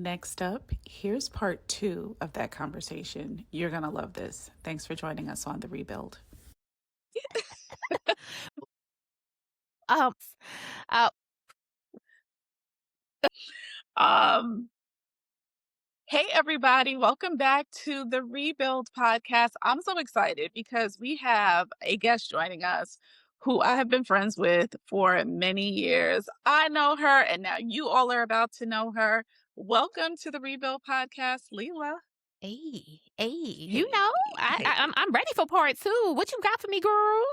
Next up, here's part 2 of that conversation. You're going to love this. Thanks for joining us on The Rebuild. Um, uh, Um, hey everybody, welcome back to the Rebuild podcast. I'm so excited because we have a guest joining us who I have been friends with for many years. I know her, and now you all are about to know her. Welcome to the Rebuild podcast, Leela. hey, Hey, hey. I'm ready for part 2. What you got for me, girl?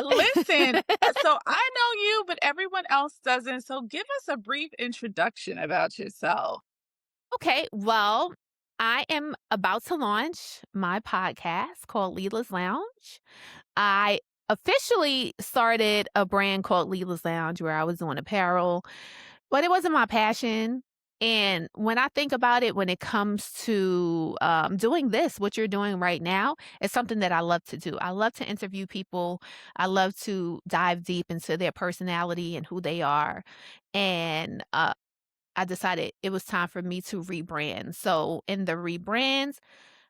Listen, so I know you, but everyone else doesn't. So give us a brief introduction about yourself. Okay, well, I am about to launch my podcast called Leela's Lounge. I officially started a brand called Leela's Lounge where I was doing apparel, but it wasn't my passion. And when I think about it, when it comes to doing this, what you're doing right now, it's something that I love to do. I love to interview people. I love to dive deep into their personality and who they are. And I decided it was time for me to rebrand. So in the rebrands,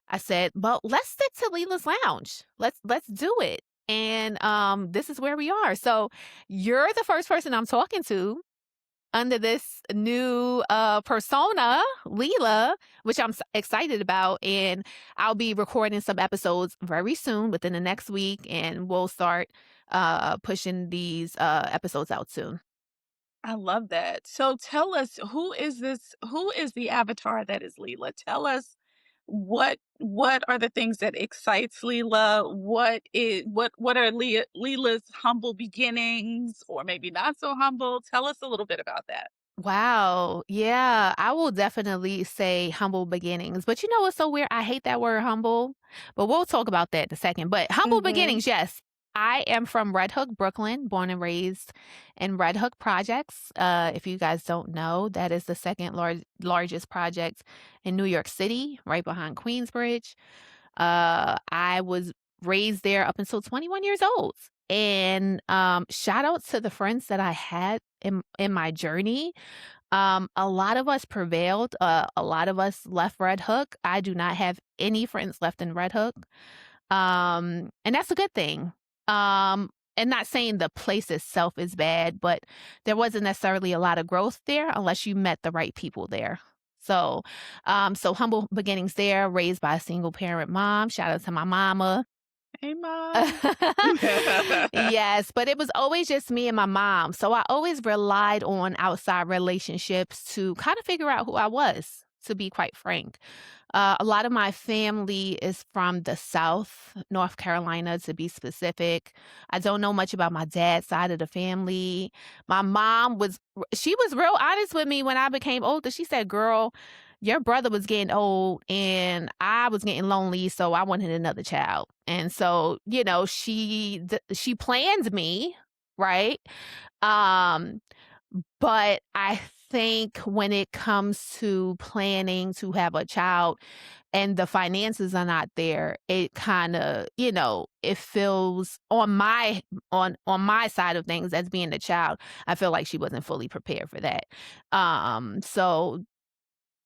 I said, well, let's stick to Leela's Lounge. Let's do it. And this is where we are. So you're the first person I'm talking to under this new persona, Leela, which I'm excited about. And I'll be recording some episodes very soon within the next week, and we'll start pushing these episodes out soon. I love that. So tell us, who is this? Who is the avatar that is Leela? Tell us what are the things that excites Leela? What are Leela's humble beginnings, or maybe not so humble? Tell us a little bit about that. Wow. Yeah, I will definitely say humble beginnings. But you know what's so weird? I hate that word humble, but we'll talk about that in a second. But humble Mm-hmm. beginnings, yes. I am from Red Hook, Brooklyn, born and raised in Red Hook projects. If you guys don't know, that is the second largest project in New York City, right behind Queensbridge. I was raised there up until 21 years old. And shout out to the friends that I had in my journey. A lot of us prevailed. A lot of us left Red Hook. I do not have any friends left in Red Hook. And that's a good thing. And not saying the place itself is bad, but there wasn't necessarily a lot of growth there unless you met the right people there. So, so humble beginnings there, raised by a single parent mom. Shout out to my mama. Hey, mom. Yes, but it was always just me and my mom. So I always relied on outside relationships to kind of figure out who I was, to be quite frank. A lot of my family is from the South, North Carolina to be specific. I don't know much about my dad's side of the family. My mom she was real honest with me when I became older. She said, girl, your brother was getting old and I was getting lonely, so I wanted another child. And so, she planned me, right? Um, but I think when it comes to planning to have a child and the finances are not there, it kind of, it feels on my side of things as being the child, I feel like she wasn't fully prepared for that. So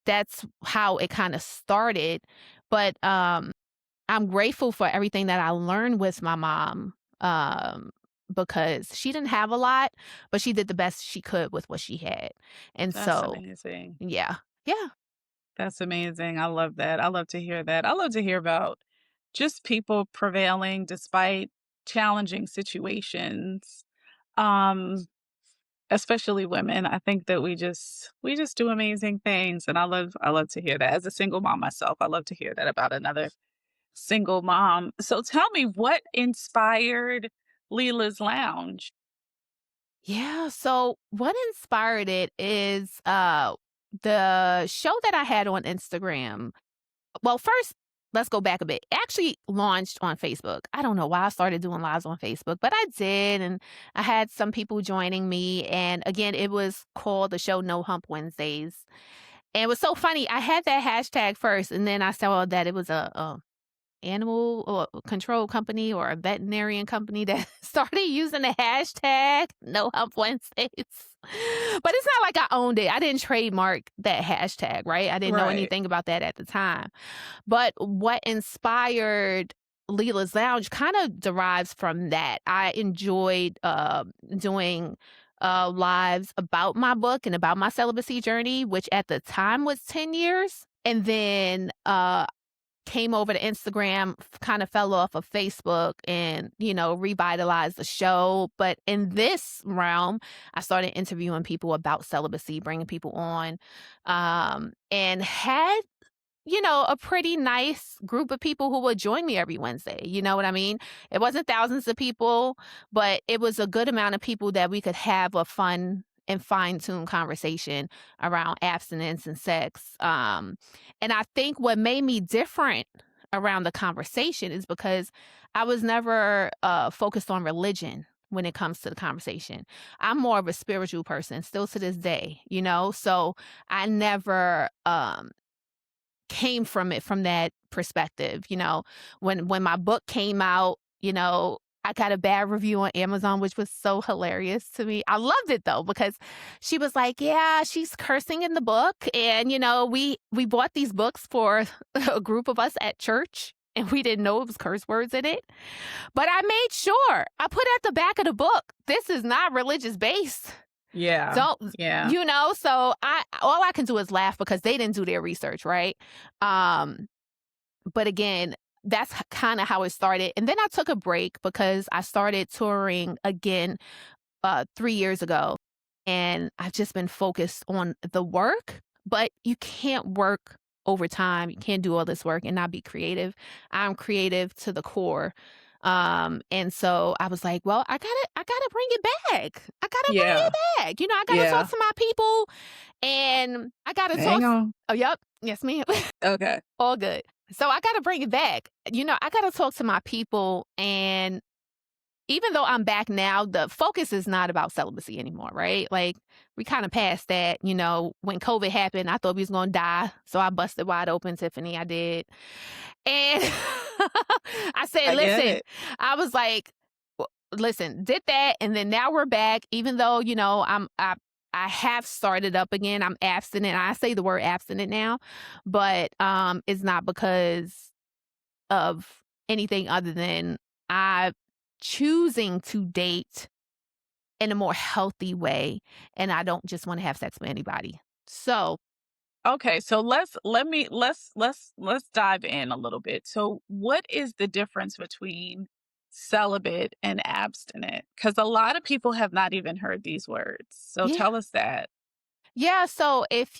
that's how it kind of started. But I'm grateful for everything that I learned with my mom. Because she didn't have a lot, but she did the best she could with what she had. And That's so, amazing. yeah. Yeah. That's amazing. I love that. I love to hear that. I love to hear about just people prevailing despite challenging situations. Um, Especially women. I think that we just do amazing things, and I love to hear that. As a single mom myself, I love to hear that about another single mom. So tell me, what inspired Leela's Lounge? Yeah. So what inspired it is the show that I had on Instagram. Well, first, let's go back a bit. It actually launched on Facebook. I don't know why I started doing lives on Facebook, but I did. And I had some people joining me. And again, it was called the show No Hump Wednesdays. And it was so funny. I had that hashtag first, and then I saw that it was a animal or control company or a veterinarian company that started using the hashtag No Hump Wednesdays. But it's not like I owned it. I didn't trademark that hashtag, right? I didn't know Right. anything about that at the time. But what inspired Leela's Lounge kind of derives from that. I enjoyed doing lives about my book and about my celibacy journey, which at the time was 10 years. And then came over to Instagram, kind of fell off of Facebook and, revitalized the show. But in this realm, I started interviewing people about celibacy, bringing people on, and had a pretty nice group of people who would join me every Wednesday. You know what I mean? It wasn't thousands of people, but it was a good amount of people that we could have a fun and fine-tuned conversation around abstinence and sex. And I think what made me different around the conversation is because I was never focused on religion when it comes to the conversation. I'm more of a spiritual person, still to this day, So I never came from it from that perspective. When my book came out, I got a bad review on Amazon, which was so hilarious to me. I loved it though, because she was like, yeah, she's cursing in the book. And, we bought these books for a group of us at church and we didn't know it was curse words in it. But I made sure I put at the back of the book, this is not religious based. Yeah. Yeah. So all I can do is laugh because they didn't do their research, right? But again, that's kind of how it started. And then I took a break because I started touring again 3 years ago. And I've just been focused on the work, but you can't work overtime. You can't do all this work and not be creative. I'm creative to the core. And so I was like, well, I gotta bring it back. I gotta bring Yeah. it back. I gotta Yeah. talk to my people and I gotta Hang talk. on. Oh, yep. Yes, ma'am. Okay. All good. So I gotta bring it back. I gotta talk to my people. And even though I'm back now, the focus is not about celibacy anymore, right? Like we kind of passed that, when COVID happened, I thought we was going to die. So I busted wide open, Tiffany. I did. And I said, I get listen, it. I was like, listen, did that. And then now we're back, even though, I have started up again. I'm abstinent. I say the word abstinent now, but it's not because of anything other than I choosing to date in a more healthy way, and I don't just want to have sex with anybody. So, Okay, so let's dive in a little bit. So what is the difference between celibate and abstinent? Because a lot of people have not even heard these words. So yeah. tell us that. Yeah, so if if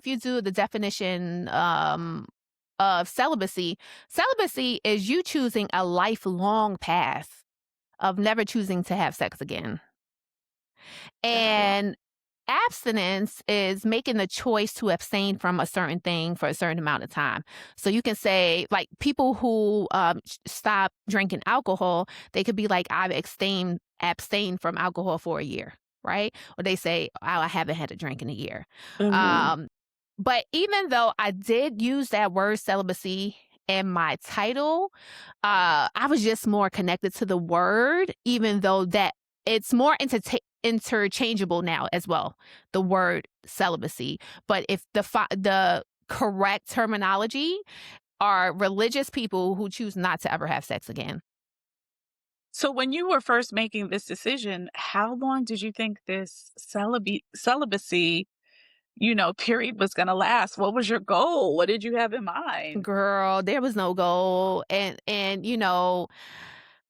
you do the definition of celibacy, celibacy is you choosing a lifelong path of never choosing to have sex again. Got it. And abstinence is making the choice to abstain from a certain thing for a certain amount of time. So you can say, like, people who stop drinking alcohol, they could be like, I've abstained from alcohol for a year, right? Or they say, oh, I haven't had a drink in a year. Mhm. But even though I did use that word celibacy in my title, I was just more connected to the word, even though that it's more interchangeable now as well, the word celibacy. But if the correct terminology are religious people who choose not to ever have sex again. So when you were first making this decision, how long did you think this celibacy, period was going to last? What was your goal? What did you have in mind? Girl, there was no goal. And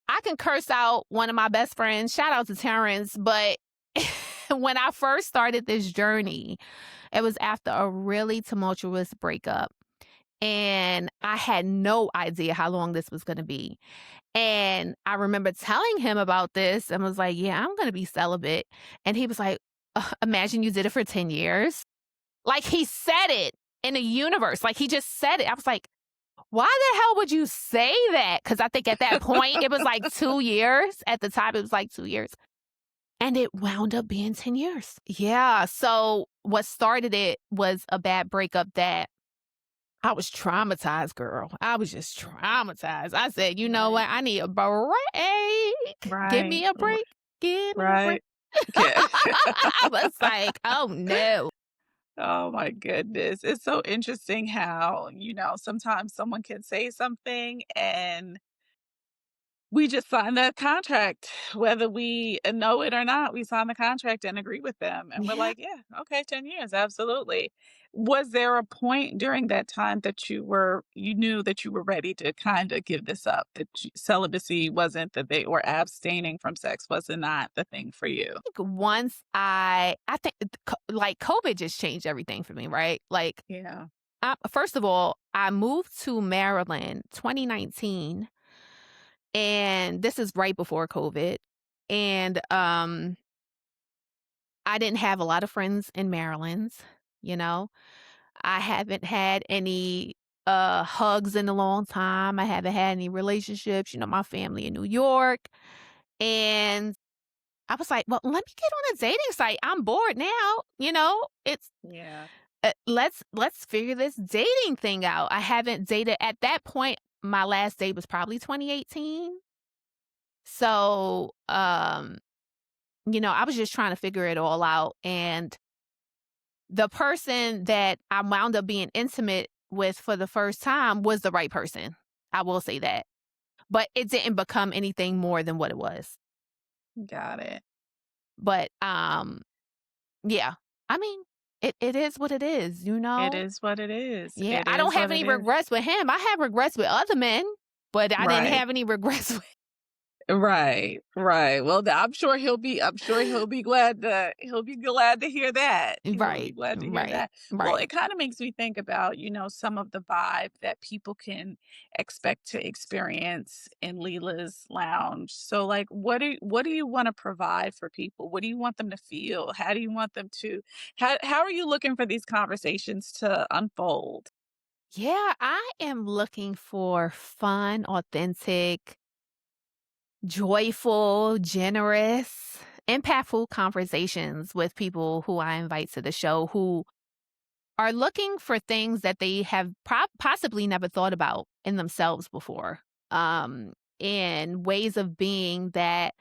I can curse out one of my best friends. Shout out to Terrence. But when I first started this journey, it was after a really tumultuous breakup. And I had no idea how long this was going to be. And I remember telling him about this and was like, yeah, I'm going to be celibate. And he was like, imagine you did it for 10 years. Like he said it in the universe. Like he just said it. I was like, why the hell would you say that? Because I think at that point, it was like 2 years. At the time, it was like 2 years. And it wound up being 10 years. Yeah. So what started it was a bad breakup that I was traumatized, girl. I was just traumatized. I said, you know what? Right. I need a break. Give me Right. a break. Give me a break. Right. Okay. I was like, "Oh, no." Oh my goodness. It's so interesting how, sometimes someone can say something and we just sign that contract, whether we know it or not. We sign the contract and agree with them. And we're Yeah. like, yeah, okay, 10 years, absolutely. Was there a point during that time that you knew that you were ready to kind of give this up, that celibacy wasn't the thing, or abstaining from sex wasn't not the thing for you? Once I think like COVID just changed everything for me, right? Like, Yeah. first of all, I moved to Maryland 2019, and this is right before COVID. And I didn't have a lot of friends in Maryland, you know. I haven't had any hugs in a long time. I haven't had any relationships, my family in New York. And I was like, well, let me get on a dating site. I'm bored now, It's Yeah. let's figure this dating thing out. I haven't dated at that point. My last date was probably 2018. So, I was just trying to figure it all out. And the person that I wound up being intimate with for the first time was the right person. I will say that. But it didn't become anything more than what it was. Got it. But yeah. I mean, it is what it is, you It know? is what it is. Yeah. It I don't is have what it any is. regrets with him. I have regrets with other men, but I didn't Right. have any regrets with. Right, right. Well, I'm sure he'll be glad to hear that. He'll be Right. glad to hear Right. that. Well, Right. it kind of makes me think about, some of the vibe that people can expect to experience in Leela's lounge. So like what do you want to provide for people? What do you want them to feel? How do you want them to how are you looking for these conversations to unfold? Yeah, I am looking for fun, authentic, joyful, generous, impactful conversations with people who I invite to the show who are looking for things that they have possibly never thought about in themselves before. And ways of being that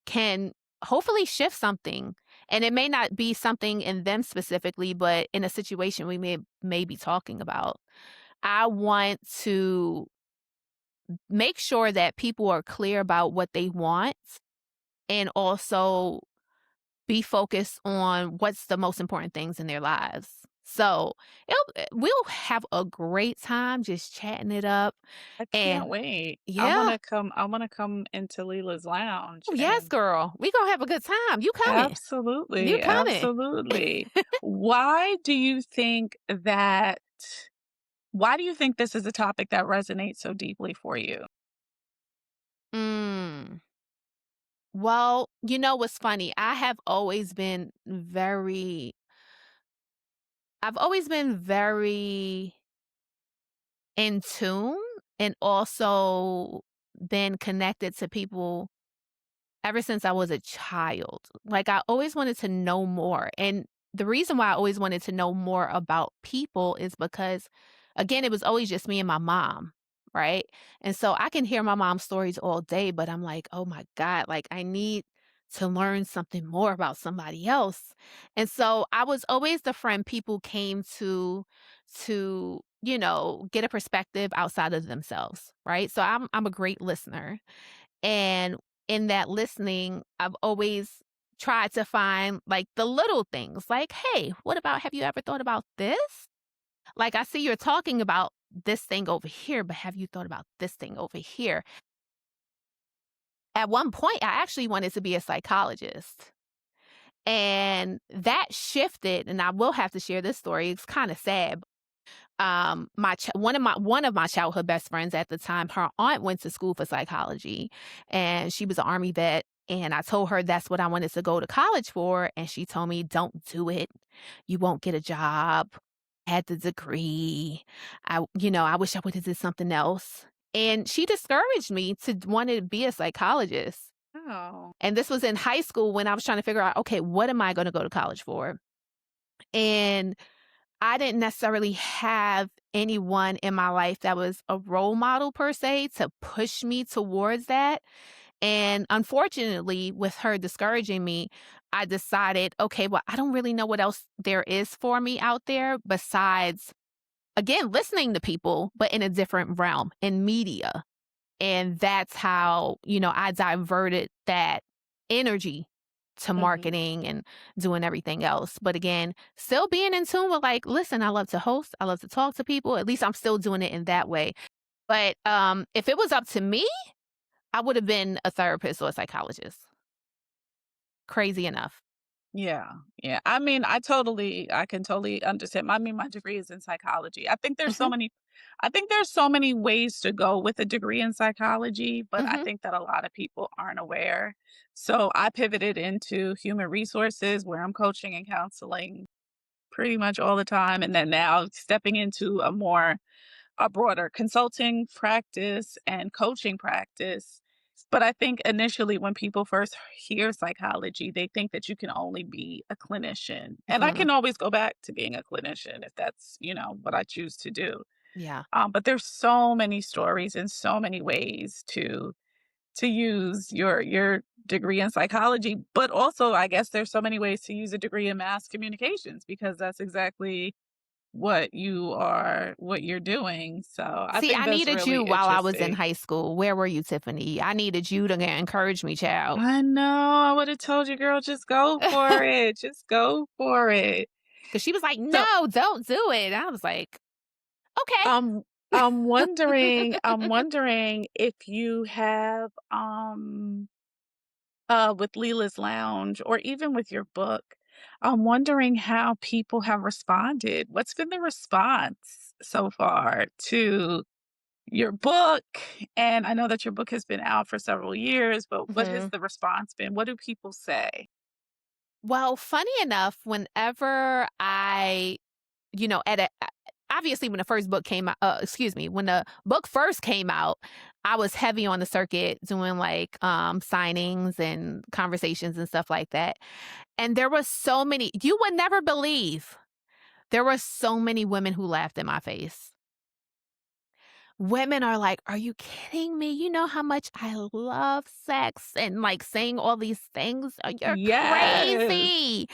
can hopefully shift something. And it may not be something in them specifically, but in a situation we may be talking about. I want to make sure that people are clear about what they want and also be focused on what's the most important things in their lives. So we'll have a great time just chatting it up. I can't And wait. I want yeah, to come I want to come into Leela's lounge yes, and girl, we gonna have a good time. You coming? You absolutely, coming? absolutely. Why do you think that why do you think this is a topic that resonates so deeply for you? Mm. Well, you know what's funny? I've always been very in tune and also been connected to people ever since I was a child. Like, I always wanted to know more, and the reason why I always wanted to know more about people is because, again, it was always just me and my mom, right? And so I can hear my mom's stories all day, but I'm like, "Oh my god, like, I need to learn something more about somebody else." And so I was always the friend people came to get a perspective outside of themselves, right? So I'm a great listener. And in that listening, I've always tried to find like the little things like, hey, what about, have you ever thought about this? Like, I see you're talking about this thing over here, but have you thought about this thing over here? At one point, I actually wanted to be a psychologist. And that shifted, and I will have to share this story. It's kind of sad. One of my childhood best friends at the time, her aunt went to school for psychology, and she was an army vet. And I told her that's what I wanted to go to college for, and she told me, "Don't do it. You won't get a job. Had the degree. I wish I would have did something else." And she discouraged me to want to be a psychologist. Oh, And this was in high school when I was trying to figure out, okay, what am I going to go to college for? And I didn't necessarily have anyone in my life that was a role model per se to push me towards that. And unfortunately, with her discouraging me, I decided, okay, well, I don't really know what else there is for me out there besides, again, listening to people, but in a different realm, in media. And that's how, I diverted that energy to Mhm. marketing and doing everything else. But again, still being in tune with like, listen, I love to host, I love to talk to people. At least I'm still doing it in that way. But if it was up to me, I would have been a therapist or a psychologist. Crazy enough. Yeah, yeah. I can totally understand. My degree is in psychology. Hmm. I think there's so many ways to go with a degree in psychology, but I Hmm. think that a lot of people aren't aware. So I pivoted into human resources where I'm coaching and counseling pretty much all the time. And then now stepping into a broader consulting practice and coaching practice. But I think initially when people first hear psychology, they think that you can only be a clinician. And I Hmm. can always go back to being a clinician if that's, what I choose to do. Yeah. But there's so many stories and so many ways to use your degree in psychology, but also I guess there's so many ways to use a degree in mass communications because that's exactly what you're doing. So I See, think I that's needed you really while I was in interesting. high school. Where were you, Tiffany? I needed you to encourage me, child. I know. I would have told you, girl, just go for it. Just go for it. Because she was like, So no, don't do it. I was like, okay. um I'm wondering if you have with Leela's Lounge or even with your book, I'm wondering how people have responded. What's been the response so far to your book? And I know that your book has been out for several years, but what has Mhm. the response been? What do people say? Well, funny enough, whenever I, at a, obviously when the first book came out, excuse me, when the book first came out, I was heavy on the circuit doing like signings and conversations and stuff like that. And there was so many, you would never believe, there were so many women who laughed in my face. Women are like, "Are you kidding me? You know how much I love sex and like saying all these things. You're Yes. crazy."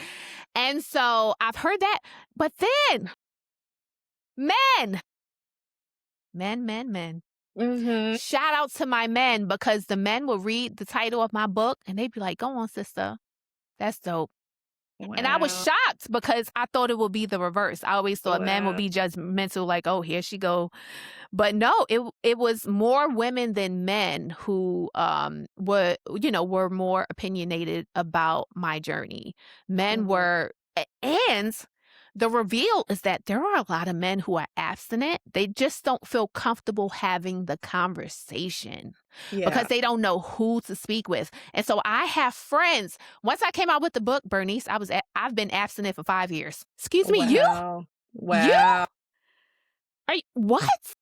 And so I've heard that. But then men, men. Mhm. Shout out to my men because the men will read the title of my book and they'd be like, "Go on, sister. That's dope." And I was Wow. shocked because I thought it would be the reverse. I always thought men would Wow. be judgmental, like, "Oh, here she go." But no, it was more women than men who were more opinionated about my journey. Men Mhm. were and the reveal is that there are a lot of men who are abstinent. They just don't feel comfortable having the conversation because Yeah. they don't know who to speak with. And so I have friends. Once I came out with the book, Bernice, I've been abstinent for 5 years. Excuse me, you? Wow. You? Wow. What?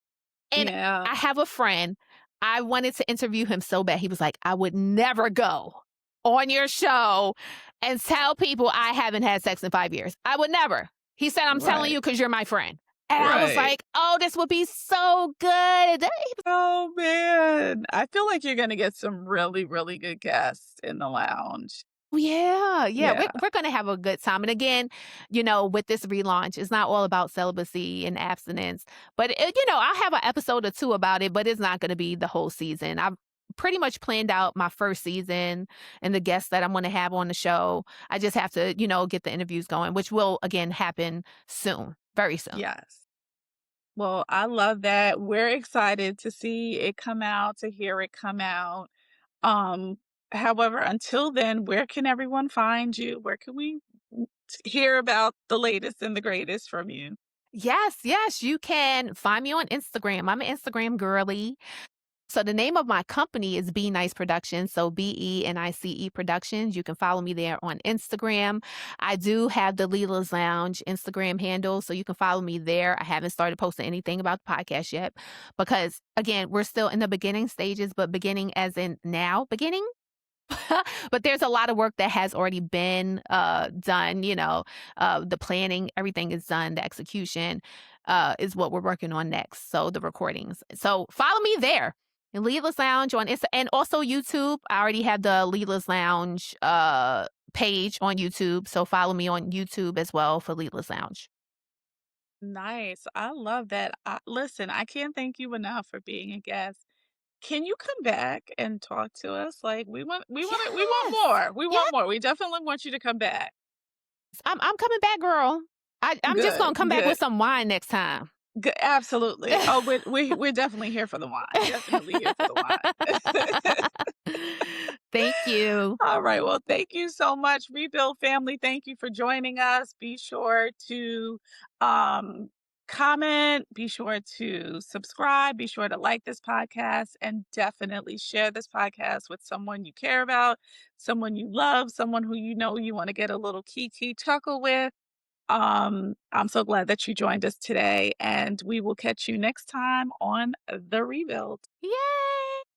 And Yeah. I have a friend, I wanted to interview him so bad. He was like, "I would never go on your show and tell people I haven't had sex in 5 years. I would never." He said, "I'm telling Right. you because you're my friend." And I was Right. like, "Oh, this would be so good." Oh man. I feel like you're gonna get some really, really good guests in the lounge. Yeah, yeah, we're Yeah. we're gonna have a good time. And again, with this relaunch, it's not all about celibacy and abstinence, but I'll have an episode or two about it, but it's not gonna be the whole season. I've pretty much planned out my first season and the guests that I'm gonna have on the show. I just have to, get the interviews going, which will again happen soon, very soon. Yes. Well, I love that. We're excited to see it come out, to hear it come out. Um, However, until then, where can everyone find you? Where can we hear about the latest and the greatest from you? Yes, yes, you can find me on Instagram. I'm an Instagram girly. So the name of my company is Be Nice Productions. So BENICE Productions. You can follow me there on Instagram. I do have the Leela's Lounge Instagram handle, so you can follow me there. I haven't started posting anything about the podcast yet because again, we're still in the beginning stages, but beginning as in now beginning. But there's a lot of work that has already been done. The planning, everything is done. The execution is what we're working on next. So the recordings. So follow me there. And Leela's Lounge on Insta and also YouTube. I already have the Leela's Lounge page on YouTube. So follow me on YouTube as well for Leela's Lounge. Nice. I love that. Listen, I can't thank you enough for being a guest. Can you come back and talk to us? Like we want Yes. more. We Yes. want more. We definitely want you to come back. I'm coming back, girl. I'm just Good, gonna come back good. with some wine next time. Good, absolutely. Oh, we're definitely here for the wine. Definitely here for the wine. Thank you. All right. Well, thank you so much, Rebuild family. Thank you for joining us. Be sure to um, comment, be sure to subscribe, be sure to like this podcast, and definitely share this podcast with someone you care about, someone you love, someone who you know you want to get a little kiki chuckle with. I'm so glad that you joined us today, and we will catch you next time on The Rebuild. Yay!